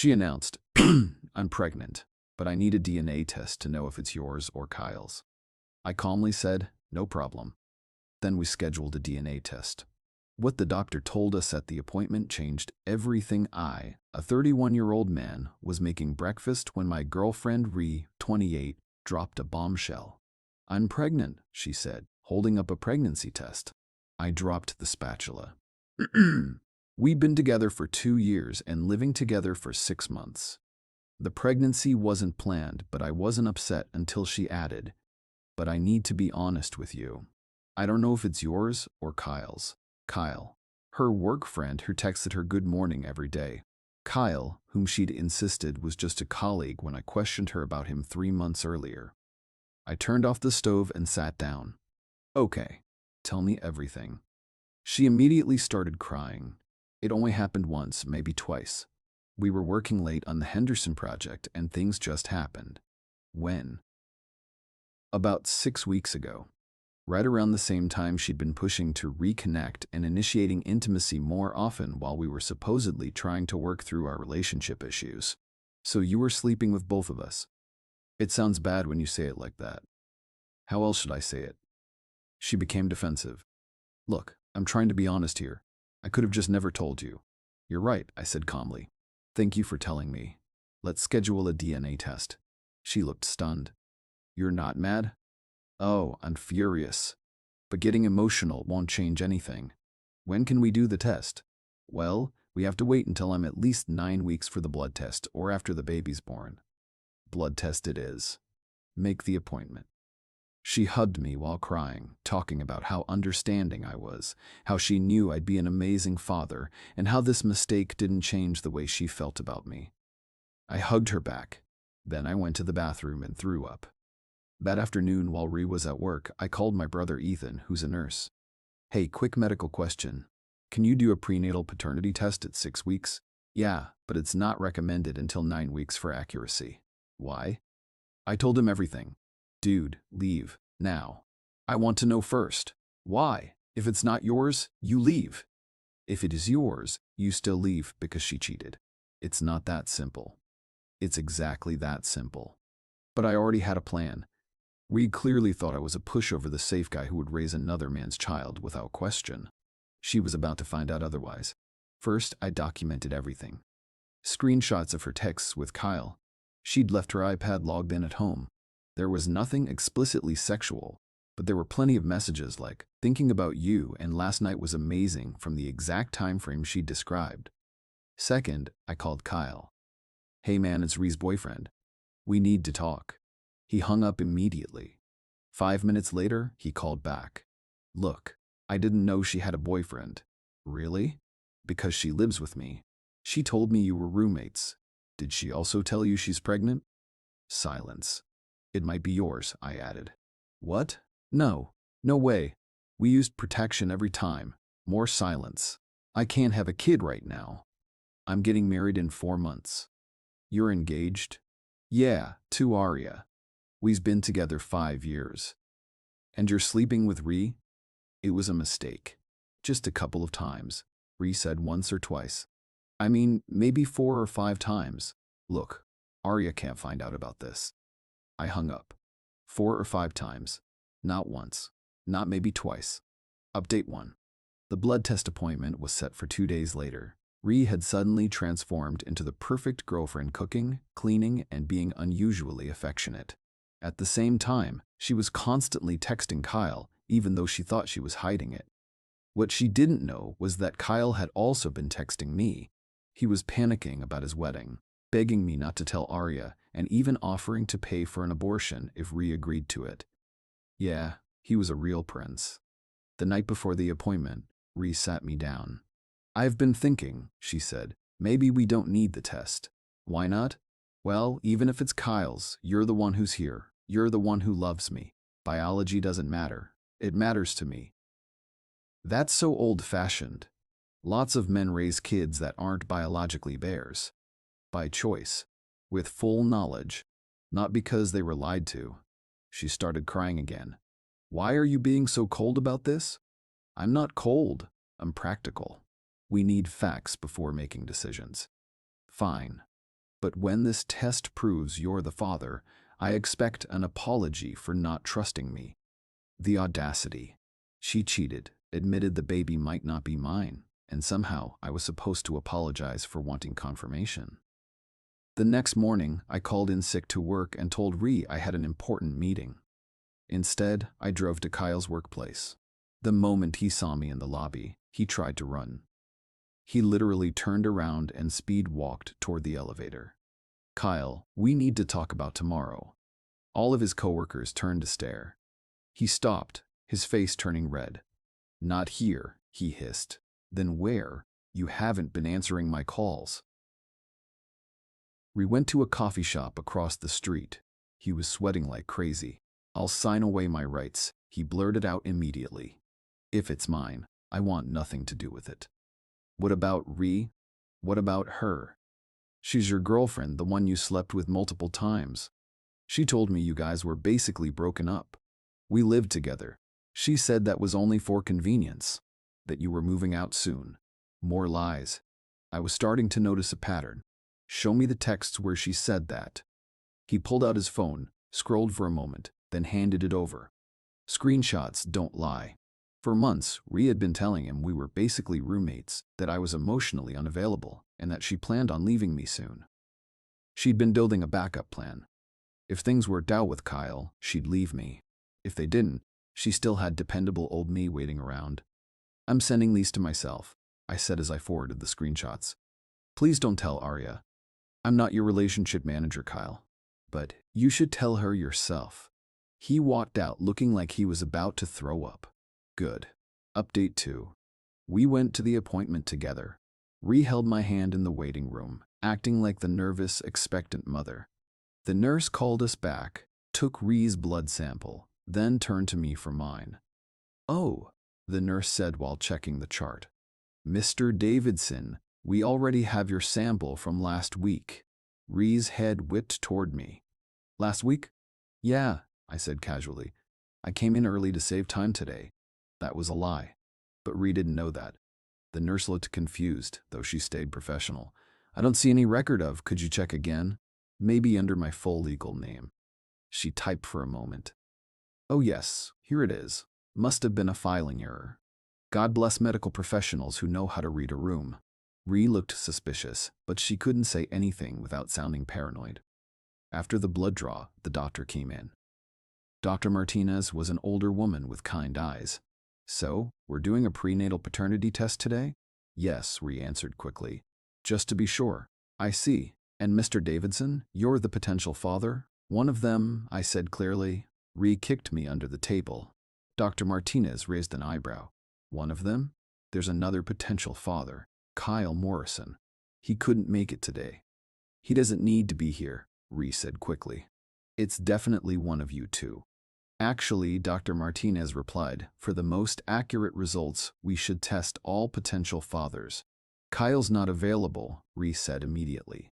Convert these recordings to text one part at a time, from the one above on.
She announced, I'm pregnant, but I need a DNA test to know if it's yours or Kyle's. I calmly said, no problem. Then we scheduled a DNA test. What the doctor told us at the appointment changed everything. I, a 31-year-old man, was making breakfast when my girlfriend Ree, 28, dropped a bombshell. I'm pregnant, she said, holding up a pregnancy test. I dropped the spatula. We'd been together for 2 years and living together for 6 months. The pregnancy wasn't planned, but I wasn't upset until she added, but I need to be honest with you. I don't know if it's yours or Kyle's. Kyle, her work friend who texted her good morning every day. Kyle, whom she'd insisted was just a colleague when I questioned her about him 3 months earlier. I turned off the stove and sat down. Okay, tell me everything. She immediately started crying. It only happened once, maybe twice. We were working late on the Henderson project and things just happened. When? About 6 weeks ago. Right around the same time she'd been pushing to reconnect and initiating intimacy more often while we were supposedly trying to work through our relationship issues. So you were sleeping with both of us. It sounds bad when you say it like that. How else should I say it? She became defensive. Look, I'm trying to be honest here. I could have just never told you. You're right, I said calmly. Thank you for telling me. Let's schedule a DNA test. She looked stunned. You're not mad? Oh, I'm furious. But getting emotional won't change anything. When can we do the test? Well, we have to wait until I'm at least 9 weeks for the blood test or after the baby's born. Blood test it is. Make the appointment. She hugged me while crying, talking about how understanding I was, how she knew I'd be an amazing father, and how this mistake didn't change the way she felt about me. I hugged her back. Then I went to the bathroom and threw up. That afternoon, while Ree was at work, I called my brother Ethan, who's a nurse. Hey, quick medical question. Can you do a prenatal paternity test at 6 weeks? Yeah, but it's not recommended until 9 weeks for accuracy. Why? I told him everything. Dude, leave, now. I want to know first. Why? If it's not yours, you leave. If it is yours, you still leave because she cheated. It's not that simple. It's exactly that simple. But I already had a plan. Reed clearly thought I was a pushover, the safe guy who would raise another man's child without question. She was about to find out otherwise. First, I documented everything. Screenshots of her texts with Kyle. She'd left her iPad logged in at home. There was nothing explicitly sexual, but there were plenty of messages like, thinking about you and last night was amazing from the exact time frame she'd described. Second, I called Kyle. Hey man, it's Ree's boyfriend. We need to talk. He hung up immediately. 5 minutes later, he called back. Look, I didn't know she had a boyfriend. Really? Because she lives with me. She told me you were roommates. Did she also tell you she's pregnant? Silence. It might be yours, I added. What? No. No way. We used protection every time. More silence. I can't have a kid right now. I'm getting married in 4 months. You're engaged? Yeah, to Arya. We've been together 5 years. And you're sleeping with Ree? It was a mistake. Just a couple of times. Ree said once or twice. I mean, maybe 4 or 5 times. Look, Arya can't find out about this. I hung up. 4 or 5 times. Not once. Not maybe twice. Update 1. The blood test appointment was set for 2 days later. Ree had suddenly transformed into the perfect girlfriend, cooking, cleaning, and being unusually affectionate. At the same time, she was constantly texting Kyle, even though she thought she was hiding it. What she didn't know was that Kyle had also been texting me. He was panicking about his wedding, begging me not to tell Arya, and even offering to pay for an abortion if Ree agreed to it. Yeah, he was a real prince. The night before the appointment, Ree sat me down. I've been thinking, she said, maybe we don't need the test. Why not? Well, even if it's Kyle's, you're the one who's here. You're the one who loves me. Biology doesn't matter. It matters to me. That's so old-fashioned. Lots of men raise kids that aren't biologically theirs. By choice. With full knowledge. Not because they were lied to. She started crying again. Why are you being so cold about this? I'm not cold. I'm practical. We need facts before making decisions. Fine. But when this test proves you're the father, I expect an apology for not trusting me. The audacity. She cheated, admitted the baby might not be mine, and somehow I was supposed to apologize for wanting confirmation. The next morning, I called in sick to work and told Ree I had an important meeting. Instead, I drove to Kyle's workplace. The moment he saw me in the lobby, he tried to run. He literally turned around and speed-walked toward the elevator. "Kyle, we need to talk about tomorrow." All of his coworkers turned to stare. He stopped, his face turning red. "Not here," he hissed. "Then where? You haven't been answering my calls." We went to a coffee shop across the street. He was sweating like crazy. "I'll sign away my rights," he blurted out immediately. "If it's mine, I want nothing to do with it." "What about Ree? What about her?" "She's your girlfriend, the one you slept with multiple times. She told me you guys were basically broken up. We lived together. She said that was only for convenience, that you were moving out soon." More lies. I was starting to notice a pattern. "Show me the texts where she said that." He pulled out his phone, scrolled for a moment, then handed it over. Screenshots don't lie. For months, Ree had been telling him we were basically roommates, that I was emotionally unavailable, and that she planned on leaving me soon. She'd been building a backup plan. If things worked out with Kyle, she'd leave me. If they didn't, she still had dependable old me waiting around. "I'm sending these to myself," I said as I forwarded the screenshots. "Please don't tell Arya. I'm not your relationship manager, Kyle. But you should tell her yourself." He walked out looking like he was about to throw up. Good. Update 2. We went to the appointment together. Ree held my hand in the waiting room, acting like the nervous, expectant mother. The nurse called us back, took Ree's blood sample, then turned to me for mine. "Oh," the nurse said while checking the chart. "Mr. Davidson, we already have your sample from last week." Ree's head whipped toward me. "Last week?" "Yeah," I said casually. "I came in early to save time today." That was a lie. But Ree didn't know that. The nurse looked confused, though she stayed professional. "I don't see any record of. Could you check again? Maybe under my full legal name." She typed for a moment. "Oh yes, here it is. Must have been a filing error. God bless medical professionals who know how to read a room." Ree looked suspicious, but she couldn't say anything without sounding paranoid. After the blood draw, the doctor came in. Dr. Martinez was an older woman with kind eyes. "So, we're doing a prenatal paternity test today?" "Yes," Ree answered quickly. "Just to be sure." "I see. And Mr. Davidson, you're the potential father?" "One of them," I said clearly. Ree kicked me under the table. Dr. Martinez raised an eyebrow. "One of them? There's another potential father, Kyle Morrison. He couldn't make it today." "He doesn't need to be here," Ree said quickly. "It's definitely one of you two." "Actually," Dr. Martinez replied, "for the most accurate results, we should test all potential fathers." "Kyle's not available," Ree said immediately.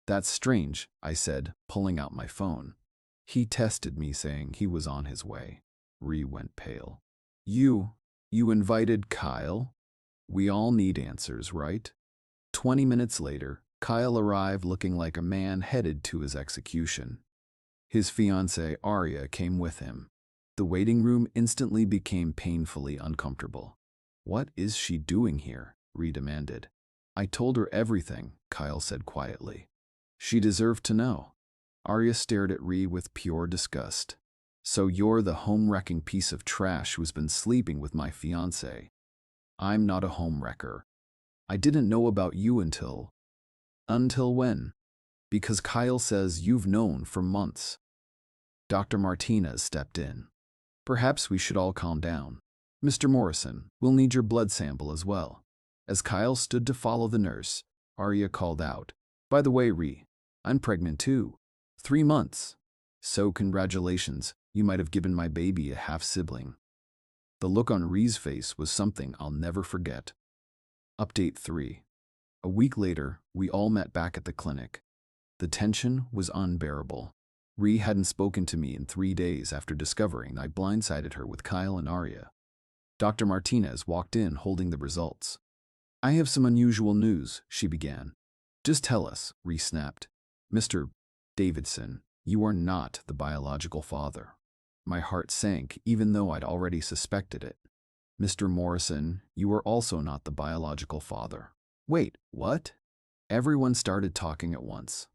"That's strange," I said, pulling out my phone. "He tested me saying he was on his way." Ree went pale. You invited Kyle?" "We all need answers, right?" 20 minutes later, Kyle arrived looking like a man headed to his execution. His fiancée, Arya, came with him. The waiting room instantly became painfully uncomfortable. "What is she doing here?" Ree demanded. "I told her everything," Kyle said quietly. "She deserved to know." Arya stared at Ree with pure disgust. "So you're the home-wrecking piece of trash who's been sleeping with my fiancée." "I'm not a home-wrecker. I didn't know about you until..." "Until when?" "Because Kyle says you've known for months." Dr. Martinez stepped in. "Perhaps we should all calm down. Mr. Morrison, we'll need your blood sample as well." As Kyle stood to follow the nurse, Arya called out, "By the way, Ree, I'm pregnant too. 3 months. So congratulations, you might have given my baby a half-sibling." The look on Ree's face was something I'll never forget. Update 3. A week later, we all met back at the clinic. The tension was unbearable. Ree hadn't spoken to me in 3 days after discovering I blindsided her with Kyle and Arya. Dr. Martinez walked in holding the results. "I have some unusual news," she began. Just tell us, Ree snapped. Mr. Davidson, you are not the biological father. My heart sank even though I'd already suspected it. Mr. Morrison, you are also not the biological father. Wait, what? Everyone started talking at once.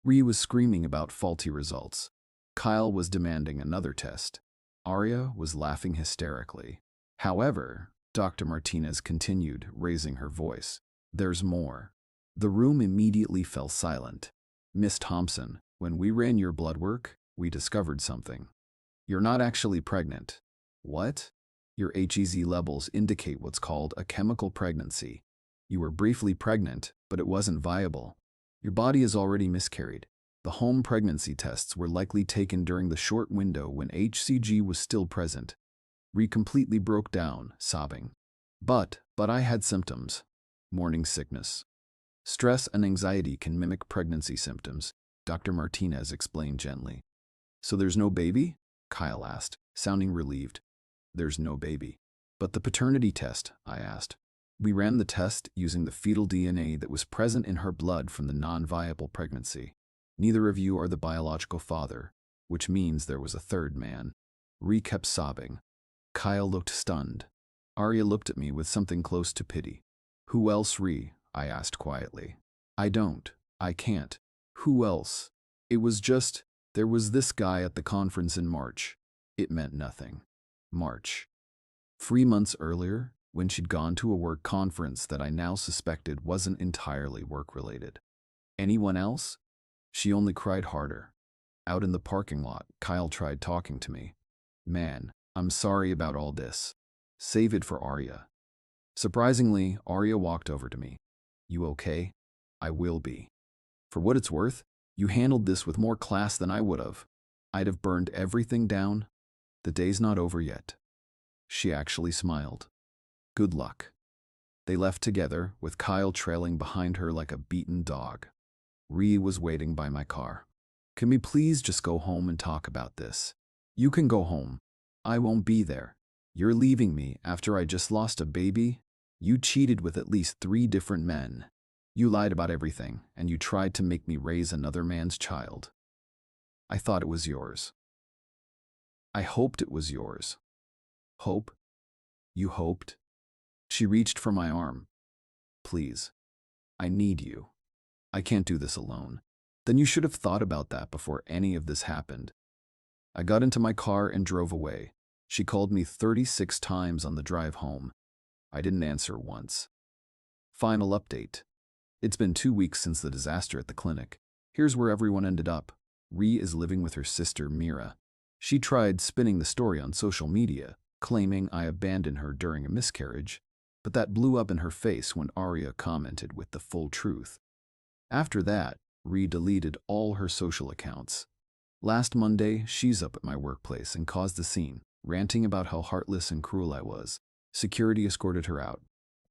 Ree was screaming about faulty results. Kyle was demanding another test. Arya was laughing hysterically. However, Dr. Martinez continued, raising her voice. There's more. The room immediately fell silent. Miss Thompson, when we ran your blood work, we discovered something. You're not actually pregnant. What? Your HEZ levels indicate what's called a chemical pregnancy. You were briefly pregnant, but it wasn't viable. Your body has already miscarried. The home pregnancy tests were likely taken during the short window when HCG was still present. Ree completely broke down, sobbing. But I had symptoms. Morning sickness. Stress and anxiety can mimic pregnancy symptoms, Dr. Martinez explained gently. So there's no baby? Kyle asked, sounding relieved. There's no baby. But the paternity test, I asked. We ran the test using the fetal DNA that was present in her blood from the non-viable pregnancy. Neither of you are the biological father, which means there was a third man. Ree kept sobbing. Kyle looked stunned. Arya looked at me with something close to pity. Who else, Ree? I asked quietly. I can't. Who else? It was just, there was this guy at the conference in March. It meant nothing. March. 3 months earlier, when she'd gone to a work conference that I now suspected wasn't entirely work-related. Anyone else? She only cried harder. Out in the parking lot, Kyle tried talking to me. Man, I'm sorry about all this. Save it for Arya. Surprisingly, Arya walked over to me. You okay? I will be. For what it's worth, you handled this with more class than I would have. I'd have burned everything down. The day's not over yet. She actually smiled. Good luck. They left together, with Kyle trailing behind her like a beaten dog. Ree was waiting by my car. Can we please just go home and talk about this? You can go home. I won't be there. You're leaving me after I just lost a baby? You cheated with at least 3 different men. You lied about everything, and you tried to make me raise another man's child. I thought it was yours. I hoped it was yours. Hope? You hoped? She reached for my arm. Please. I need you. I can't do this alone. Then you should have thought about that before any of this happened. I got into my car and drove away. She called me 36 times on the drive home. I didn't answer once. Final update. It's been 2 weeks since the disaster at the clinic. Here's where everyone ended up. Ree is living with her sister, Mira. She tried spinning the story on social media, claiming I abandoned her during a miscarriage, but that blew up in her face when Arya commented with the full truth. After that, Ree deleted all her social accounts. Last Monday, she's up at my workplace and caused a scene, ranting about how heartless and cruel I was. Security escorted her out.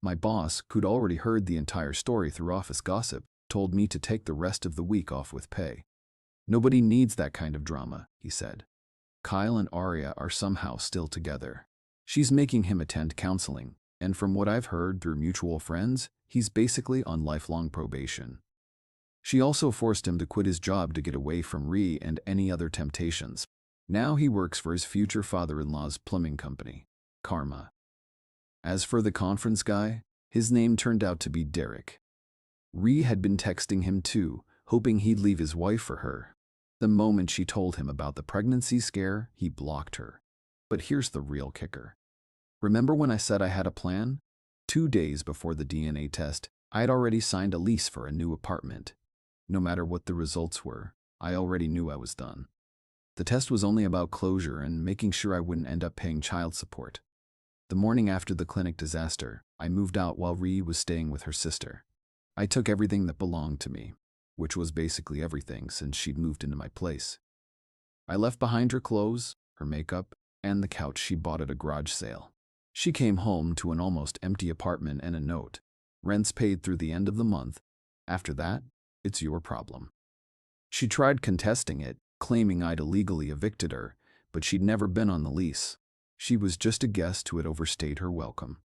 My boss, who'd already heard the entire story through office gossip, told me to take the rest of the week off with pay. Nobody needs that kind of drama, he said. Kyle and Arya are somehow still together. She's making him attend counseling, and from what I've heard through mutual friends, he's basically on lifelong probation. She also forced him to quit his job to get away from Ree and any other temptations. Now he works for his future father-in-law's plumbing company, Karma. As for the conference guy, his name turned out to be Derek. Ree had been texting him too, hoping he'd leave his wife for her. The moment she told him about the pregnancy scare, he blocked her. But here's the real kicker. Remember when I said I had a plan? 2 days before the DNA test, I had already signed a lease for a new apartment. No matter what the results were, I already knew I was done. The test was only about closure and making sure I wouldn't end up paying child support. The morning after the clinic disaster, I moved out while Ree was staying with her sister. I took everything that belonged to me, which was basically everything since she'd moved into my place. I left behind her clothes, her makeup, and the couch she bought at a garage sale. She came home to an almost empty apartment and a note. Rent's paid through the end of the month. After that, it's your problem. She tried contesting it, claiming I'd illegally evicted her, but she'd never been on the lease. She was just a guest who had overstayed her welcome.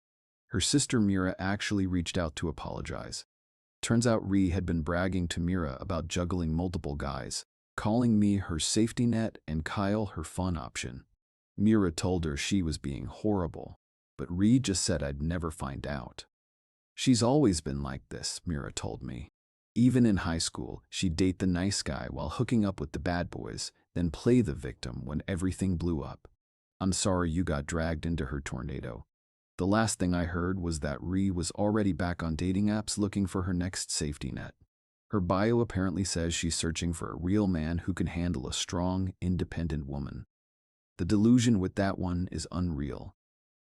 Her sister Mira actually reached out to apologize. Turns out Ree had been bragging to Mira about juggling multiple guys, calling me her safety net and Kyle her fun option. Mira told her she was being horrible, but Ree just said I'd never find out. She's always been like this, Mira told me. Even in high school, she'd date the nice guy while hooking up with the bad boys, then play the victim when everything blew up. I'm sorry you got dragged into her tornado. The last thing I heard was that Ree was already back on dating apps looking for her next safety net. Her bio apparently says she's searching for a real man who can handle a strong, independent woman. The delusion with that one is unreal.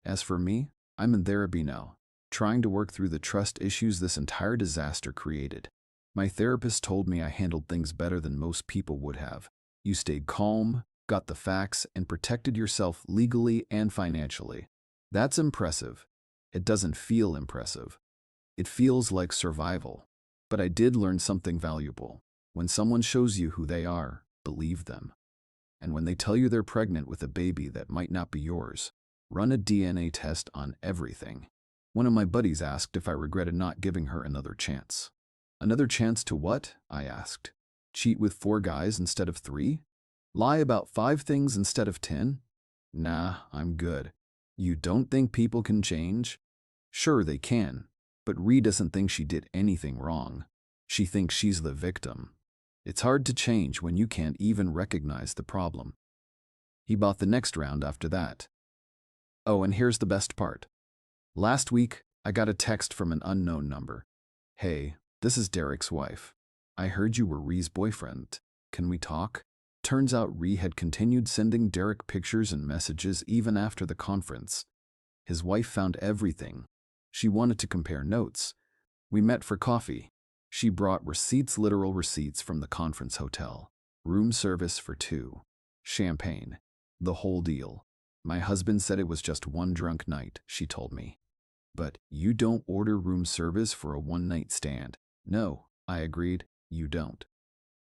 As for me, I'm in therapy now, trying to work through the trust issues this entire disaster created. My therapist told me I handled things better than most people would have. You stayed calm, got the facts, and protected yourself legally and financially. That's impressive. It doesn't feel impressive. It feels like survival. But I did learn something valuable. When someone shows you who they are, believe them. And when they tell you they're pregnant with a baby that might not be yours, run a DNA test on everything. One of my buddies asked if I regretted not giving her another chance. Another chance to what? I asked. Cheat with 4 guys instead of 3? Lie about 5 things instead of 10? Nah, I'm good. You don't think people can change? Sure, they can. But Ree doesn't think she did anything wrong. She thinks she's the victim. It's hard to change when you can't even recognize the problem. He bought the next round after that. Oh, and here's the best part. Last week, I got a text from an unknown number. Hey, this is Derek's wife. I heard you were Ree's boyfriend. Can we talk? Turns out Ree had continued sending Derek pictures and messages even after the conference. His wife found everything. She wanted to compare notes. We met for coffee. She brought receipts, literal receipts from the conference hotel. Room service for 2. Champagne. The whole deal. My husband said it was just one drunk night, she told me. But you don't order room service for a one-night stand. No, I agreed, you don't.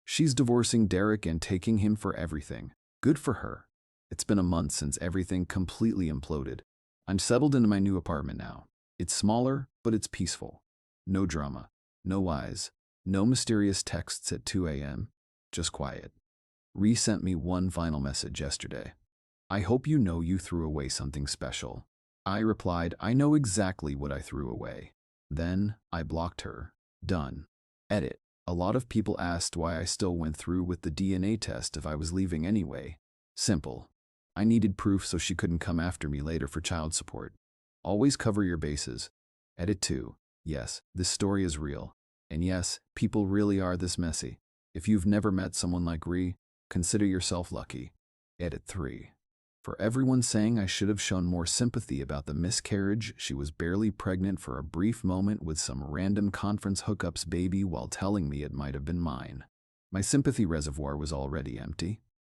She's divorcing Derek and taking him for everything. Good for her. It's been a month since everything completely imploded. I'm settled into my new apartment now. It's smaller, but it's peaceful. No drama, no lies, no mysterious texts at 2 a.m., just quiet. Ree sent me one final message yesterday. I hope you know you threw away something special. I replied, I know exactly what I threw away. Then I blocked her. Done. Edit. A lot of people asked why I still went through with the DNA test if I was leaving anyway. Simple. I needed proof so she couldn't come after me later for child support. Always cover your bases. Edit 2. Yes, this story is real. And yes, people really are this messy. If you've never met someone like Ree, consider yourself lucky. Edit 3. For everyone saying I should have shown more sympathy about the miscarriage, she was barely pregnant for a brief moment with some random conference hookups baby while telling me it might have been mine. My sympathy reservoir was already empty.